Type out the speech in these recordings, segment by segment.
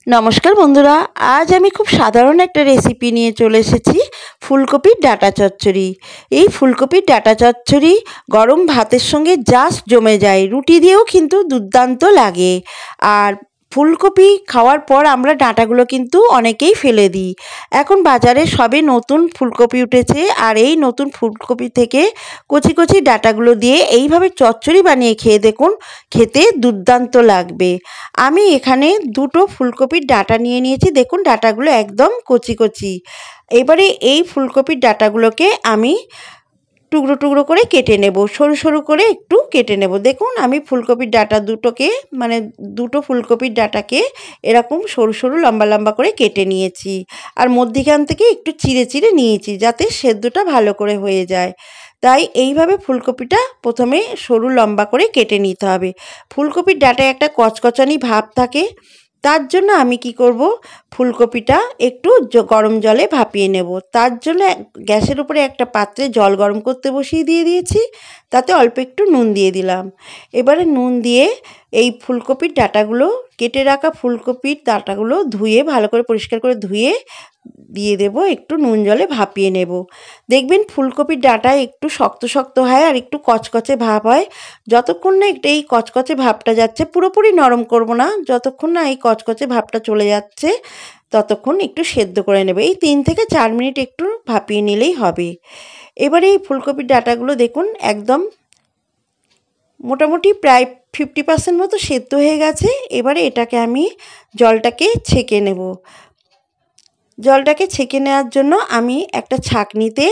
নমস্কার বন্ধুরা, আজ আমি খুব সাধারণ একটা রেসিপি নিয়ে চলে এসেছি, ফুলকপির ডাঁটা চচ্চড়ি। এই ফুলকপির ডাঁটা চচ্চড়ি গরম ভাতের সঙ্গে জাস্ট জমে যায়, রুটি দিয়েও কিন্তু দুর্দান্ত লাগে। আর ফুলকপি খাওয়ার পর আমরা ডাঁটাগুলো কিন্তু অনেকেই ফেলে দিই। এখন বাজারে সবে নতুন ফুলকপি উঠেছে, আর এই নতুন ফুলকপি থেকে কচি কচি ডাঁটাগুলো দিয়ে এইভাবে চচ্চড়ি বানিয়ে খেয়ে দেখুন, খেতে দুর্দান্ত লাগবে। আমি এখানে দুটো ফুলকপির ডাঁটা নিয়ে নিয়েছি, দেখুন ডাঁটাগুলো একদম কচি কচি। এবারে এই ফুলকপির ডাঁটাগুলোকে আমি টুকরো টুকরো করে কেটে নেব, সরু সরু করে একটু কেটে নেব। দেখুন আমি ফুলকপির ডাঁটা দুটোকে, মানে দুটো ফুলকপির ডাঁটাকে এরকম সরু সরু লম্বা লম্বা করে কেটে নিয়েছি, আর মধ্যিখান থেকে একটু চিড়ে চিড়ে নিয়েছি যাতে সেদ্ধটা ভালো করে হয়ে যায়। তাই এইভাবে ফুলকপিটা প্রথমে সরু লম্বা করে কেটে নিতে হবে। ফুলকপির ডাঁটায় একটা কচকচানি ভাব থাকে, তার জন্য আমি কি করব, ফুলকপিটা একটু গরম জলে ভাপিয়ে নেব। তার জন্য গ্যাসের উপরে একটা পাত্রে জল গরম করতে বসিয়ে দিয়েছি, তাতে অল্প একটু নুন দিয়ে দিলাম। এবারে নুন দিয়ে এই ফুলকপির ডাঁটাগুলো, কেটে রাখা ফুলকপির ডাঁটাগুলো ধুয়ে ভালো করে পরিষ্কার করে ধুয়ে দিয়ে দেব, একটু নুন জলে ভাপিয়ে নেব। দেখবেন ফুলকপির ডাঁটা একটু শক্ত শক্ত হয় আর একটু কচকচে ভাব হয়। যতক্ষণ না এই কচকচে ভাবটা যাচ্ছে, পুরোপুরি নরম করব না, যতক্ষণ না এই কচকচে ভাবটা চলে যাচ্ছে ততক্ষণ একটু সেদ্ধ করে নেবে। এই 3 থেকে 4 মিনিট একটু ভাপিয়ে নিলেই হবে। এবারে এই ফুলকপির ডাঁটাগুলো দেখুন একদম মোটামুটি প্রায় 50% মতো সেদ্ধ হয়ে গেছে। এবারে এটাকে আমি জলটাকে ছেঁকে নেব। জলটাকে ছেঁকে নেওয়ার জন্য আমি একটা ছাঁকনিতে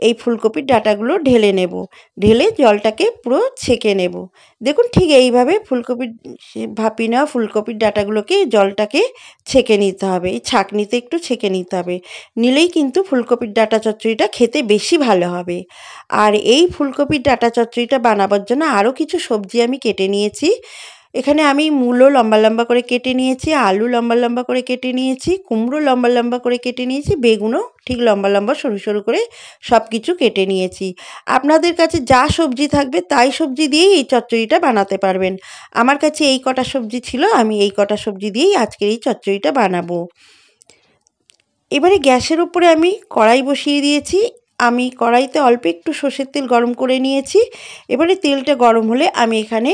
এই ফুলকপির ডাঁটাগুলো ঢেলে নেব, ঢেলে জলটাকে পুরো ছেঁকে নেব। দেখুন ঠিক এইভাবে ফুলকপির ভাপিয়ে নেওয়া ফুলকপির ডাঁটাগুলোকে জলটাকে ছেঁকে নিতে হবে, এই ছাঁকনিতে একটু ছেঁকে নিতে হবে, নিলেই কিন্তু ফুলকপির ডাঁটা চচ্চড়িটা খেতে বেশি ভালো হবে। আর এই ফুলকপির ডাঁটা চচ্চড়িটা বানাবার জন্য আরও কিছু সবজি আমি কেটে নিয়েছি। এখানে আমি মূলো লম্বা লম্বা করে কেটে নিয়েছি, আলু লম্বা লম্বা করে কেটে নিয়েছি, কুমড়ো লম্বা লম্বা করে কেটে নিয়েছি, বেগুনও ঠিক লম্বা লম্বা সরু সরু করে সব কিছু কেটে নিয়েছি। আপনাদের কাছে যা সবজি থাকবে তাই সবজি দিয়েই এই চচ্চড়িটা বানাতে পারবেন। আমার কাছে এই কটা সবজি ছিল, আমি এই কটা সবজি দিয়েই আজকের এই চচ্চড়িটা বানাবো। এবারে গ্যাসের উপরে আমি কড়াই বসিয়ে দিয়েছি। আমি কড়াইতে অল্প একটু সর্ষের তেল গরম করে নিয়েছি। এবারে তেলটা গরম হলে আমি এখানে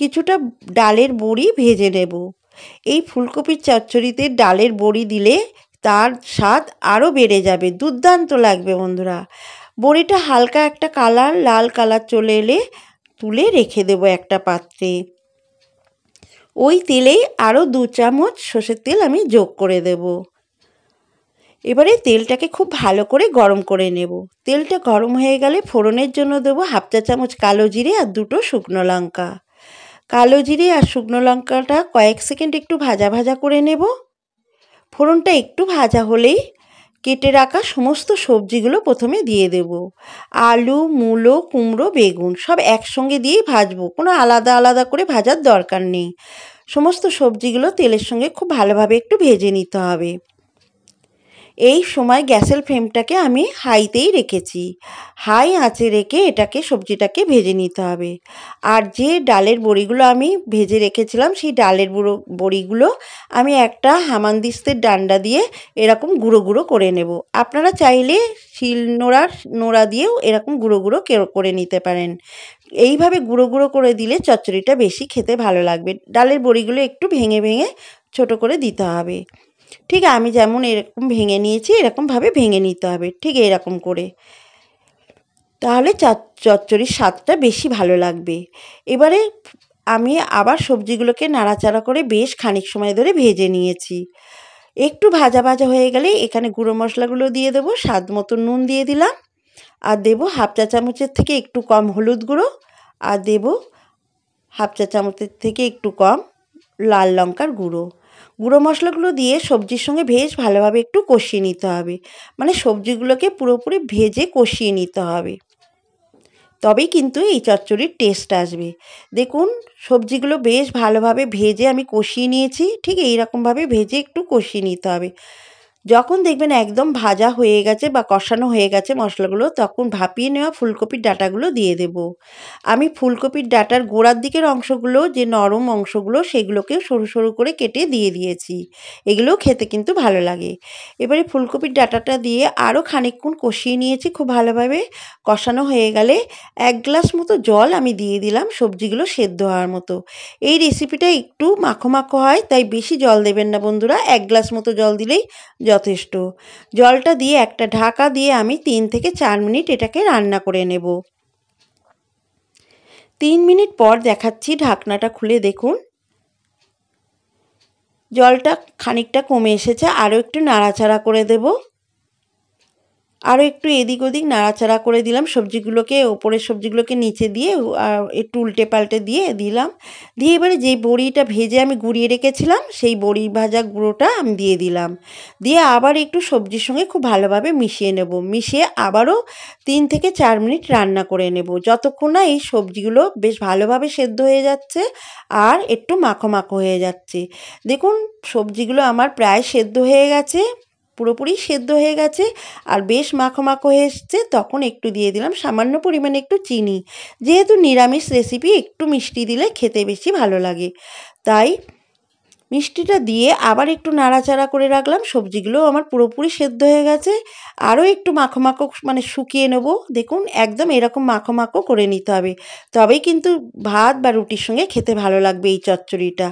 কিছুটা ডালের বড়ি ভেজে নেব। এই ফুলকপির চচ্চড়িতে ডালের বড়ি দিলে তার স্বাদ আরও বেড়ে যাবে, দুর্দান্ত লাগবে বন্ধুরা। বড়িটা হালকা একটা কালার, লাল কালার চলে এলে তুলে রেখে দেব একটা পাত্রে। ওই তেলেই আরও 2 চামচ সর্ষের তেল আমি যোগ করে দেব। এবারে তেলটাকে খুব ভালো করে গরম করে নেব। তেলটা গরম হয়ে গেলে ফোড়নের জন্য দেবো 1/2 চা চামচ কালো জিরে আর 2টো শুকনো লঙ্কা। কালো জিরে আর শুকনো লঙ্কাটা কয়েক সেকেন্ড একটু ভাজা ভাজা করে নেব। ফোড়নটা একটু ভাজা হলেই কেটে রাখা সমস্ত সবজিগুলো প্রথমে দিয়ে দেব। আলু, মূলো, কুমড়ো, বেগুন সব একসঙ্গে দিয়েই ভাজবো, কোনো আলাদা আলাদা করে ভাজার দরকার নেই। সমস্ত সবজিগুলো তেলের সঙ্গে খুব ভালোভাবে একটু ভেজে নিতে হবে। এই সময় গ্যাসের ফ্লেমটাকে আমি হাইতেই রেখেছি। হাই আঁচে রেখে এটাকে সবজিটাকে ভেজে নিতে হবে। আর যে ডালের বড়িগুলো আমি ভেজে রেখেছিলাম, সেই ডালের বড়িগুলো আমি একটা হামানদিস্তের ডান্ডা দিয়ে এরকম গুঁড়ো গুঁড়ো করে নেব। আপনারা চাইলে নোড়া দিয়েও এরকম গুঁড়ো গুঁড়ো করে নিতে পারেন। এইভাবে গুঁড়ো গুঁড়ো করে দিলে চচ্চড়িটা বেশি খেতে ভালো লাগবে। ডালের বড়িগুলো একটু ভেঙে ভেঙে ছোট করে দিতে হবে। ঠিক আমি যেমন এরকম ভেঙে নিয়েছি এরকমভাবে ভেঙে নিতে হবে, ঠিক এরকম করে, তাহলে চচ্চড়ির স্বাদটা বেশি ভালো লাগবে। এবারে আমি আবার সবজিগুলোকে নাড়াচাড়া করে বেশ খানিক সময় ধরে ভেজে নিয়েছি। একটু ভাজা ভাজা হয়ে গেলে এখানে গুঁড়ো মশলাগুলো দিয়ে দেবো। স্বাদ মতো নুন দিয়ে দিলাম, আর দেবো 1/2 চা চামচের থেকে একটু কম হলুদ গুঁড়ো, আর দেবো 1/2 চা চামচের থেকে একটু কম লাল লঙ্কার গুঁড়ো। গুঁড়ো মশলাগুলো দিয়ে সবজির সঙ্গে বেশ ভালোভাবে একটু কষিয়ে নিতে হবে, মানে সবজিগুলোকে পুরোপুরি ভেজে কষিয়ে নিতে হবে, তবেই কিন্তু এই চচ্চড়ির টেস্ট আসবে। দেখুন সবজিগুলো বেশ ভালোভাবে ভেজে আমি কষিয়ে নিয়েছি, ঠিক এই রকমভাবে ভেজে একটু কষিয়ে নিতে হবে। যখন দেখবেন একদম ভাজা হয়ে গেছে বা কষানো হয়ে গেছে মশলাগুলো, তখন ভাপিয়ে নেওয়া ফুলকপির ডাঁটাগুলো দিয়ে দেব। আমি ফুলকপির ডাঁটার গোড়ার দিকের অংশগুলো, যে নরম অংশগুলো, সেগুলোকে সরু সরু করে কেটে দিয়ে দিয়েছি। এগুলোও খেতে কিন্তু ভালো লাগে। এবারে ফুলকপির ডাঁটাটা দিয়ে আরও খানিকক্ষণ কষিয়ে নিয়েছি খুব ভালোভাবে। কষানো হয়ে গেলে 1 গ্লাস মতো জল আমি দিয়ে দিলাম সবজিগুলো সেদ্ধ হওয়ার মতো। এই রেসিপিটা একটু মাখো মাখো হয়, তাই বেশি জল দেবেন না বন্ধুরা, 1 গ্লাস মতো জল দিলেই যথেষ্ট। জলটা দিয়ে একটা ঢাকা দিয়ে আমি 3 থেকে 4 মিনিট এটাকে রান্না করে নেব। 3 মিনিট পর দেখাচ্ছি, ঢাকনাটা খুলে দেখুন জলটা খানিকটা কমে এসেছে। আরও একটু নাড়াচাড়া করে দেব। আরও একটু এদিক ওদিক নাড়াচাড়া করে দিলাম সবজিগুলোকে, ওপরের সবজিগুলোকে নিচে দিয়ে একটু উল্টে পাল্টে দিয়ে দিলাম। দিয়ে এবারে যেই বড়িটা ভেজে আমি গুঁড়িয়ে রেখেছিলাম সেই বড়ি ভাজা গুঁড়োটা আমি দিয়ে দিলাম। দিয়ে আবার একটু সবজির সঙ্গে খুব ভালোভাবে মিশিয়ে নেব। মিশিয়ে আবারও 3 থেকে 4 মিনিট রান্না করে নেব, যতক্ষণ না এই সবজিগুলো বেশ ভালোভাবে সেদ্ধ হয়ে যাচ্ছে আর একটু মাখো মাখো হয়ে যাচ্ছে। দেখুন সবজিগুলো আমার প্রায় সেদ্ধ হয়ে গেছে, পুরোপুরি সেদ্ধ হয়ে গেছে আর বেশ মাখো মাখো হয়ে এসছে। তখন একটু দিয়ে দিলাম সামান্য পরিমাণে একটু চিনি। যেহেতু নিরামিষ রেসিপি, একটু মিষ্টি দিলে খেতে বেশি ভালো লাগে, তাই মিষ্টিটা দিয়ে আবার একটু নাড়াচাড়া করে রাখলাম। সবজিগুলো আমার পুরোপুরি সেদ্ধ হয়ে গেছে। আরও একটু মাখো মাখো মানে শুকিয়ে নেব। দেখুন একদম এরকম মাখো মাখো করে নিতে হবে, তবেই কিন্তু ভাত বা রুটির সঙ্গে খেতে ভালো লাগবে এই চচ্চড়িটা।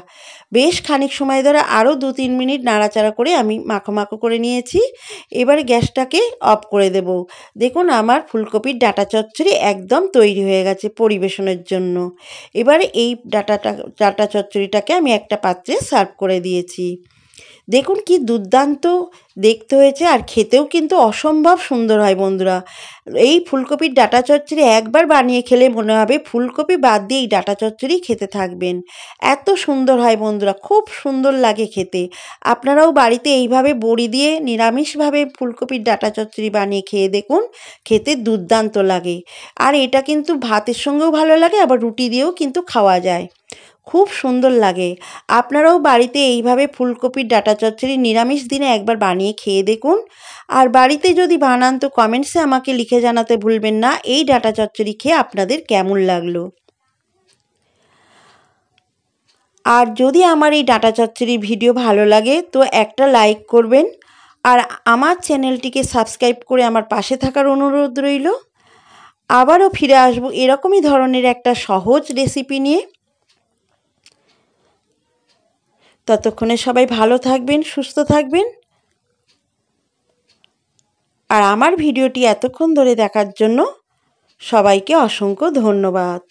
বেশ খানিক সময় ধরে আরও 2-3 মিনিট নাড়াচাড়া করে আমি মাখো মাখো করে নিয়েছি। এবারে গ্যাসটাকে অফ করে দেব। দেখুন আমার ফুলকপির ডাঁটা চচ্চড়ি একদম তৈরি হয়ে গেছে পরিবেশনের জন্য। এবারে এই ডাঁটা চচ্চড়িটাকে আমি একটা পাত্রে সার্ভ করে দিয়েছি। দেখুন কি দুর্দান্ত দেখতে হয়েছে, আর খেতেও কিন্তু অসম্ভব সুন্দর হয় বন্ধুরা। এই ফুলকপির ডাঁটা চচ্চড়ি একবার বানিয়ে খেলে মনে হবে ফুলকপি বাদ দিয়ে এই ডাঁটা চচ্চড়ি খেতে থাকবেন। এত সুন্দর হয় বন্ধুরা, খুব সুন্দর লাগে খেতে। আপনারাও বাড়িতে এইভাবে বড়ি দিয়ে নিরামিষভাবে ফুলকপির ডাঁটা চচ্চড়ি বানিয়ে খেয়ে দেখুন, খেতে দুর্দান্ত লাগে। আর এটা কিন্তু ভাতের সঙ্গেও ভালো লাগে, আবার রুটি দিয়েও কিন্তু খাওয়া যায়, খুব সুন্দর লাগে। আপনারাও বাড়িতে এইভাবে ফুলকপির ডাঁটা চচ্চড়ি নিরামিষ দিনে একবার বানিয়ে খেয়ে দেখুন। আর বাড়িতে যদি বানান তো কমেন্টসে আমাকে লিখে জানাতে ভুলবেন না এই ডাঁটা চচ্চড়ি খেয়ে আপনাদের কেমন লাগলো। আর যদি আমার এই ডাঁটা চচ্চড়ির ভিডিও ভালো লাগে তো একটা লাইক করবেন, আর আমার চ্যানেলটিকে সাবস্ক্রাইব করে আমার পাশে থাকার অনুরোধ রইল। আবারও ফিরে আসবো এরকমই ধরনের একটা সহজ রেসিপি নিয়ে। ততক্ষণে সবাই ভালো থাকবেন, সুস্থ থাকবেন। আর আমার ভিডিওটি এতক্ষণ ধরে দেখার জন্য সবাইকে অসংখ্য ধন্যবাদ।